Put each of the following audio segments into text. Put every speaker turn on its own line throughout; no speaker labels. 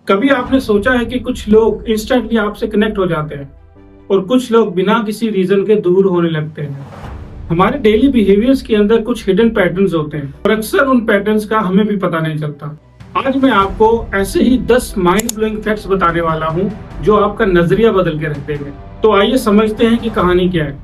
कभी आपने सोचा है कि कुछ लोग इंस्टेंटली आपसे कनेक्ट हो जाते हैं और कुछ लोग बिना किसी रीजन के दूर होने लगते हैं। हमारे डेली बिहेवियर्स के अंदर कुछ हिडन पैटर्न्स होते हैं और अक्सर उन पैटर्न्स का हमें भी पता नहीं चलता। आज मैं आपको ऐसे ही 10 माइंड ब्लोइंग फैक्ट्स बताने वाला हूं जो आपका नजरिया बदल के रख देंगे। तो आइए समझते हैं कि कहानी क्या है।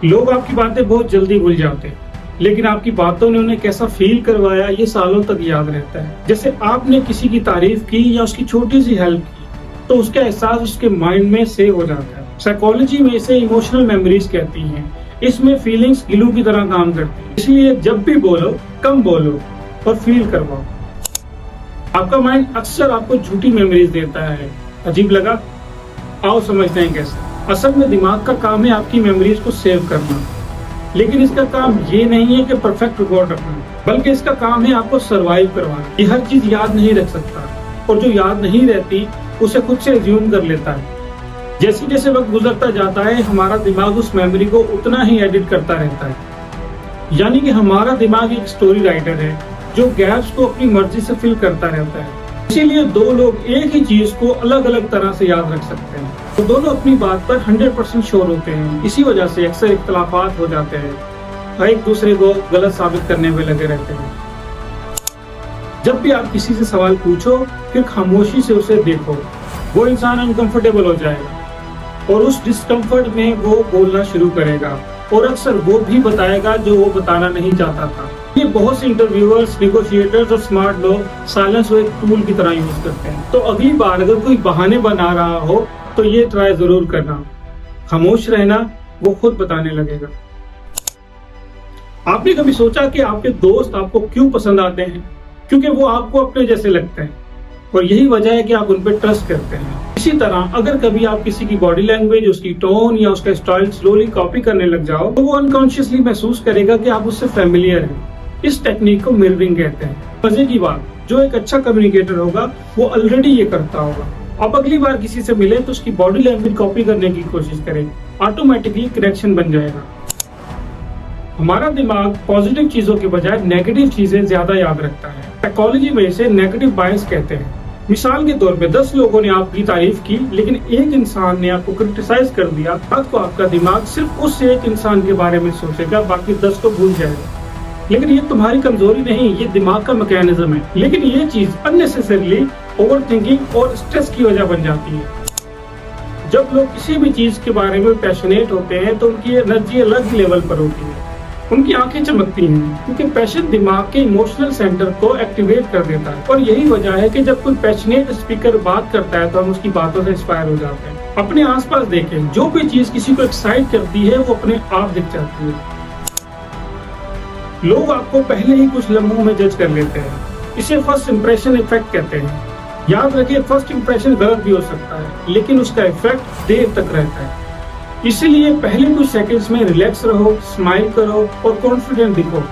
लोग आपकी बातें बहुत जल्दी भूल जाते हैं, लेकिन आपकी बातों ने उन्हें कैसा फील करवाया ये सालों तक याद रहता है। जैसे आपने किसी की तारीफ की या उसकी छोटी सी हेल्प की तो उसका एहसास उसके माइंड में सेव हो जाता है। साइकोलॉजी में इसे इमोशनल मेमोरीज कहती हैं। इसमें फीलिंग्स ग्लू की तरह काम करती है, इसलिए जब भी बोलो कम बोलो और फील करवाओ। आपका माइंड अक्सर आपको झूठी मेमोरीज देता है। अजीब लगा? आओ समझते हैं कैसे। असल में दिमाग का काम है आपकी मेमोरीज को सेव करना, लेकिन इसका काम ये नहीं है कि परफेक्ट रिकॉर्ड रखना, बल्कि इसका काम है आपको सरवाइव करवाना। ये हर चीज याद नहीं रख सकता और जो याद नहीं रहती उसे खुद से एज्यूम कर लेता है। जैसे जैसे वक्त गुजरता जाता है हमारा दिमाग उस मेमोरी को उतना ही एडिट करता रहता है। यानी कि हमारा दिमाग एक स्टोरी राइटर है जो गैप्स को अपनी मर्जी से फिल करता रहता है। इसीलिए दो लोग एक ही चीज को अलग अलग तरह से याद रख सकते हैं तो दोनों अपनी बात पर 100% श्योर होते हैं। इसी वजह से अक्सर इख्तलाफात हो जाते हैं और एक दूसरे को गलत साबित करने में लगे रहते हैं। जब भी आप किसी से सवाल पूछो फिर खामोशी से उसे देखो। वो इंसान अनकंफर्टेबल हो जाएगा और उस डिस्कम्फर्ट में वो बोलना शुरू करेगा और अक्सर वो भी बताएगा जो वो बताना नहीं चाहता था। ये बहुत से इंटरव्यूअर्स, नेगोशिएटर्स और स्मार्ट लोग साइलेंस को एक टूल की तरह यूज करते हैं। तो अगली बार अगर कोई बहाने बना रहा हो तो ये ट्राई जरूर करना। खामोश रहना, वो खुद बताने लगेगा। आपने कभी सोचा कि आपके दोस्त आपको क्यों पसंद आते हैं? क्योंकि वो आपको अपने जैसे लगते हैं और यही वजह है कि आप उन पर ट्रस्ट करते हैं। इसी तरह अगर कभी आप किसी की बॉडी लैंग्वेज, उसकी टोन या उसका स्टाइल स्लोली कॉपी करने लग जाओ तो वो अनकॉन्शियसली महसूस करेगा कि आप उससे फेमिलियर हैं। इस टेक्निक को मिररिंग कहते हैं। मजे की बात, जो एक अच्छा कम्युनिकेटर होगा वो ऑलरेडी ये करता होगा। आप अगली बार किसी से मिले तो उसकी बॉडी लैंग्वेज कॉपी करने की कोशिश करें, ऑटोमेटिकली कनेक्शन बन जाएगा। हमारा दिमाग पॉजिटिव चीजों के बजाय नेगेटिव चीजें ज्यादा याद रखता है। साइकोलॉजी में इसे नेगेटिव बायस कहते हैं। मिसाल के तौर पे 10 लोगों ने आपकी तारीफ की लेकिन एक इंसान ने आपको क्रिटिसाइज कर दिया, तो आपका दिमाग सिर्फ उस एक इंसान के बारे में सोचेगा, बाकी 10 को भूल जाएगा। लेकिन ये तुम्हारी कमजोरी नहीं, ये दिमाग का मैकेनिज्म है। लेकिन ये चीज अननेसेसरीली ओवरथिंकिंग और स्ट्रेस की वजह बन जाती है। जब लोग किसी भी चीज के बारे में पैशनेट होते हैं तो उनकी एनर्जी अलग ही लेवल पर होती है। उनकी आंखें चमकती हैं क्योंकि पैशन दिमाग के इमोशनल सेंटर को एक्टिवेट कर देता है। और यही वजह है कि जब कोई पैशनेट स्पीकर बात करता है तो हम उसकी बातों से इंस्पायर हो जाते हैं। अपने आसपास देखें, जो भी चीज किसी को एक्साइट करती है वो अपने आप दिख जाती है। लोग आपको पहले ही कुछ लम्हों में जज कर लेते हैं। इसे फर्स्ट इंप्रेशन इफेक्ट कहते हैं। याद रखिए, फर्स्ट इंप्रेशन गलत भी हो सकता है लेकिन उसका इफेक्ट देर तक रहता है। इसीलिए पहले कुछ सेकंड्स में रिलैक्स रहो, स्माइल करो और कॉन्फिडेंट दिखो।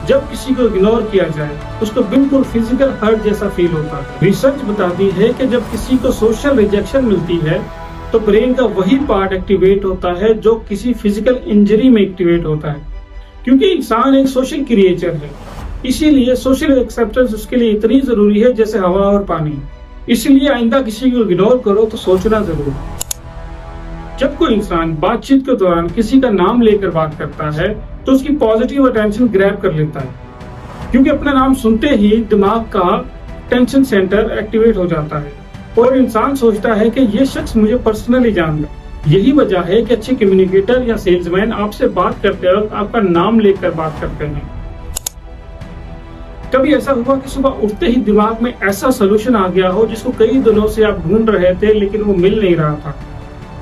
जब किसी को इग्नोर किया जाए उसको बिल्कुल फिजिकल हर्ट जैसा फील होता है। रिसर्च बताती है कि जब किसी को सोशल रिजेक्शन मिलती है तो ब्रेन का वही पार्ट एक्टिवेट होता है जो किसी फिजिकल इंजरी में एक्टिवेट होता है। क्योंकि इंसान एक सोशल क्रिएचर है, इसीलिए सोशल एक्सेप्टेंस उसके लिए इतनी जरूरी है जैसे हवा और पानी। इसलिए आइंदा किसी को इग्नोर करो तो सोचना जरूर। जब कोई इंसान बातचीत के दौरान किसी का नाम लेकर बात करता है तो उसकी पॉजिटिव अटेंशन ग्रैब कर लेता है, क्योंकि अपना नाम सुनते ही दिमाग का टेंशन सेंटर एक्टिवेट हो जाता है और इंसान सोचता है कि ये शख्स मुझे पर्सनली जान रहा है। यही वजह है कि अच्छे कम्युनिकेटर या सेल्समैन आपसे बात करते वक्त आपका नाम लेकर बात करते हैं। कभी ऐसा हुआ कि सुबह उठते ही दिमाग में ऐसा सोल्यूशन आ गया हो जिसको कई दिनों से आप ढूंढ रहे थे लेकिन वो मिल नहीं रहा था,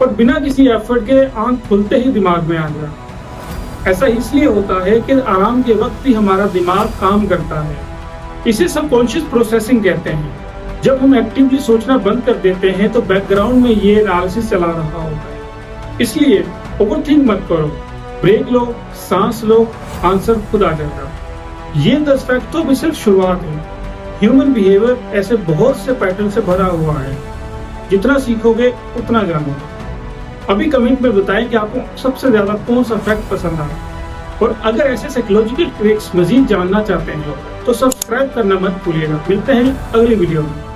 पर बिना किसी एफर्ट के आंख खुलते ही दिमाग में आ गया। ऐसा इसलिए होता है कि आराम के वक्त भी हमारा दिमाग काम करता है। इसे सबकॉन्शियस प्रोसेसिंग कहते हैं। जब हम एक्टिवली सोचना बंद कर देते हैं तो बैकग्राउंड में ये एनालिसिस चला रहा होता है। इसलिए ओवरथिंक मत करो, ब्रेक लो, सांस लो, आंसर खुद आ जाएगा। ये 10 फैक्ट तो भी सिर्फ शुरुआत है। ह्यूमन बिहेवियर ऐसे बहुत से पैटर्न से भरा हुआ है। जितना सीखोगे उतना जानोगे। अभी कमेंट में बताएं कि आपको सबसे ज्यादा कौन सा फैक्ट पसंद आया। और अगर ऐसे साइकोलॉजिकल ट्रिक्स मजीद जानना चाहते हैं तो सब्सक्राइब करना मत भूलिएगा। मिलते हैं अगली वीडियो में।